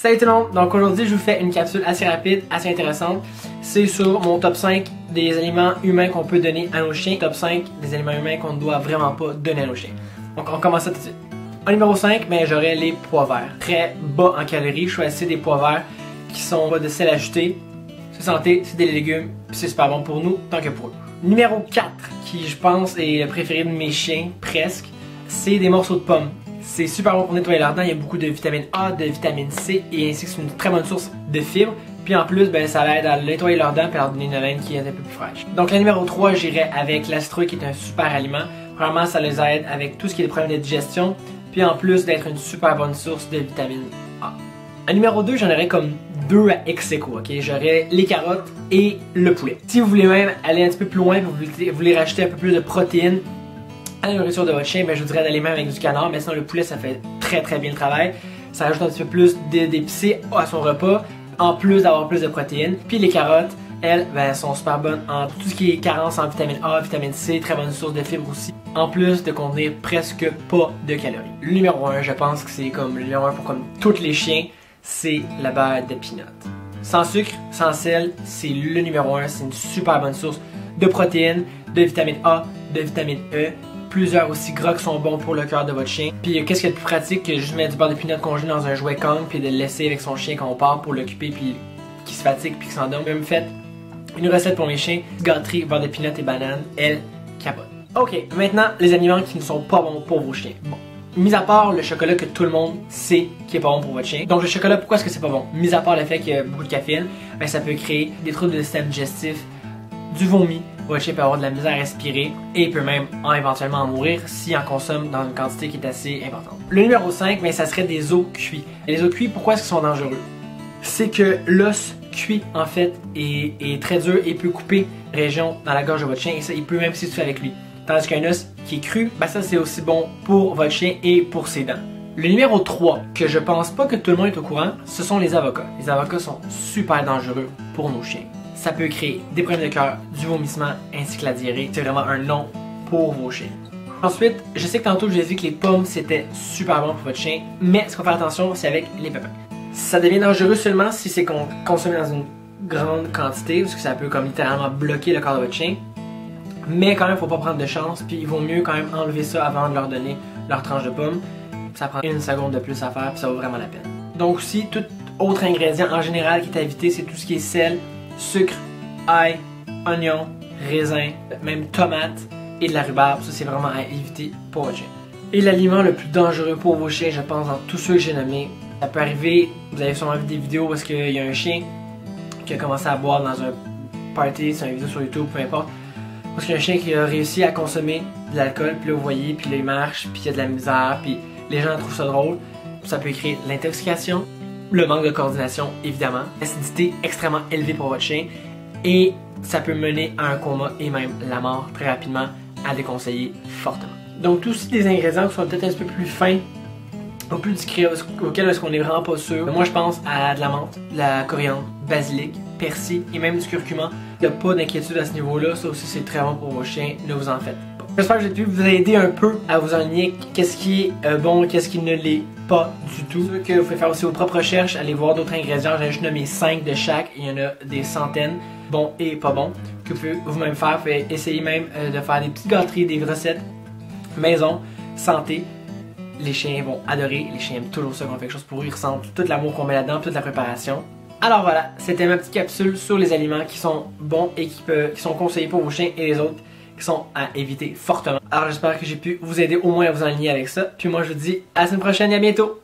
Salut tout le monde! Donc aujourd'hui je vous fais une capsule assez rapide, assez intéressante. C'est sur mon top 5 des aliments humains qu'on peut donner à nos chiens. Top 5 des aliments humains qu'on ne doit vraiment pas donner à nos chiens. Donc on commence ça tout de suite. En numéro 5, j'aurais les pois verts. Très bas en calories, choisissez des pois verts qui sont pas de sel ajouté. C'est santé, c'est des légumes, puis c'est super bon pour nous tant que pour eux. Numéro 4, qui je pense est le préféré de mes chiens, presque, c'est des morceaux de pommes. C'est super bon pour nettoyer leurs dents, il y a beaucoup de vitamine A, de vitamine C et ainsi que c'est une très bonne source de fibres. Puis en plus, ça l'aide à nettoyer leurs dents et à leur donner une haleine qui est un peu plus fraîche. Donc le numéro 3, j'irais avec la citrouille qui est un super aliment. Vraiment, ça les aide avec tout ce qui est des problèmes de digestion. Puis en plus d'être une super bonne source de vitamine A. En numéro 2, j'en aurais comme deux à ex-aequo, ok? J'aurais les carottes et le poulet. Si vous voulez même aller un petit peu plus loin et vous voulez rajouter un peu plus de protéines à la nourriture de votre chien, je vous dirais d'aller même avec du canard, mais sinon le poulet ça fait très bien le travail. Ça rajoute un petit peu plus d'épicé à son repas, en plus d'avoir plus de protéines. Puis les carottes, elles, sont super bonnes en tout ce qui est carence en vitamine A, vitamine C, très bonne source de fibres aussi. En plus de contenir presque pas de calories. Le numéro 1, je pense que c'est comme le numéro 1 pour comme tous les chiens, c'est la beurre de peanut. Sans sucre, sans sel, c'est le numéro 1, c'est une super bonne source de protéines, de vitamine A, de vitamine E. Plusieurs aussi gras qui sont bons pour le cœur de votre chien. Puis qu'est-ce qu'il y a de plus pratique que juste mettre du beurre de peanut congelé dans un jouet Kong puis de le laisser avec son chien quand on part pour l'occuper puis qu'il se fatigue puis qu'il s'endorme. Même fait une recette pour mes chiens, gâterie, beurre de peanut et banane, elle capote. Ok, maintenant les aliments qui ne sont pas bons pour vos chiens. Bon, mis à part le chocolat que tout le monde sait qui est pas bon pour votre chien. Donc le chocolat, pourquoi est-ce que c'est pas bon? Mis à part le fait qu'il y a beaucoup de caféine, ça peut créer des troubles de système digestif, du vomi. Votre chien peut avoir de la misère à respirer et peut même éventuellement en mourir s'il en consomme dans une quantité qui est assez importante. Le numéro 5, ça serait des os cuits. Les os cuits, pourquoi est-ce qu'ils sont dangereux? C'est que l'os cuit en fait est très dur et peut couper une région dans la gorge de votre chien et ça, il peut même s'étouffer avec lui. Tandis qu'un os qui est cru, ça c'est aussi bon pour votre chien et pour ses dents. Le numéro 3, que je pense pas que tout le monde est au courant, ce sont les avocats. Les avocats sont super dangereux pour nos chiens. Ça peut créer des problèmes de cœur, du vomissement ainsi que la diarrhée. C'est vraiment un non pour vos chiens. Ensuite, je sais que tantôt je vous ai dit que les pommes c'était super bon pour votre chien, mais ce qu'on fait attention, c'est avec les pépins. Ça devient dangereux seulement si c'est consommé dans une grande quantité, parce que ça peut comme littéralement bloquer le corps de votre chien. Mais quand même, faut pas prendre de chance, puis il vaut mieux quand même enlever ça avant de leur donner leur tranche de pomme. Ça prend une seconde de plus à faire, puis ça vaut vraiment la peine. Donc aussi, tout autre ingrédient en général qui est à éviter, c'est tout ce qui est sel, sucre, ail, oignon, raisin, même tomate et de la rhubarbe. Ça, c'est vraiment à éviter pour votre chien. Et l'aliment le plus dangereux pour vos chiens, je pense, dans tous ceux que j'ai nommés, ça peut arriver, vous avez sûrement vu des vidéos parce qu'il y a un chien qui a commencé à boire dans un party, c'est une vidéo sur YouTube, peu importe. Parce qu'il y a un chien qui a réussi à consommer de l'alcool, puis là vous voyez, puis là il marche, puis il y a de la misère, puis les gens trouvent ça drôle. Ça peut créer l'intoxication, le manque de coordination évidemment, l'acidité extrêmement élevée pour votre chien et ça peut mener à un coma et même la mort très rapidement, à déconseiller fortement. Donc tous des ingrédients qui sont peut-être un petit peu plus fins, ou plus discrets, auxquels est-ce qu'on est vraiment pas sûr. Moi je pense à de la menthe, de la coriandre, basilic, persil et même du curcuma. Il n'y a pas d'inquiétude à ce niveau-là, ça aussi c'est très bon pour vos chiens, ne vous en faites pas. J'espère que j'ai pu vous aider un peu à vous enligner qu'est-ce qui est bon, qu'est-ce qui ne l'est pas du tout. C'est sûr que vous pouvez faire aussi vos propres recherches, aller voir d'autres ingrédients, j'ai juste nommé 5 de chaque, il y en a des centaines, bons et pas bons, que vous pouvez vous-même faire. Vous pouvez essayer même de faire des petites gâteries, des recettes maison, santé. Les chiens vont adorer, les chiens aiment toujours ça quand on fait quelque chose pour eux, ils ressentent tout l'amour qu'on met là-dedans, toute la préparation. Alors voilà, c'était ma petite capsule sur les aliments qui sont bons et qui sont conseillés pour vos chiens et les autres qui sont à éviter fortement. Alors j'espère que j'ai pu vous aider au moins à vous enligner avec ça. Puis moi je vous dis à la semaine prochaine et à bientôt!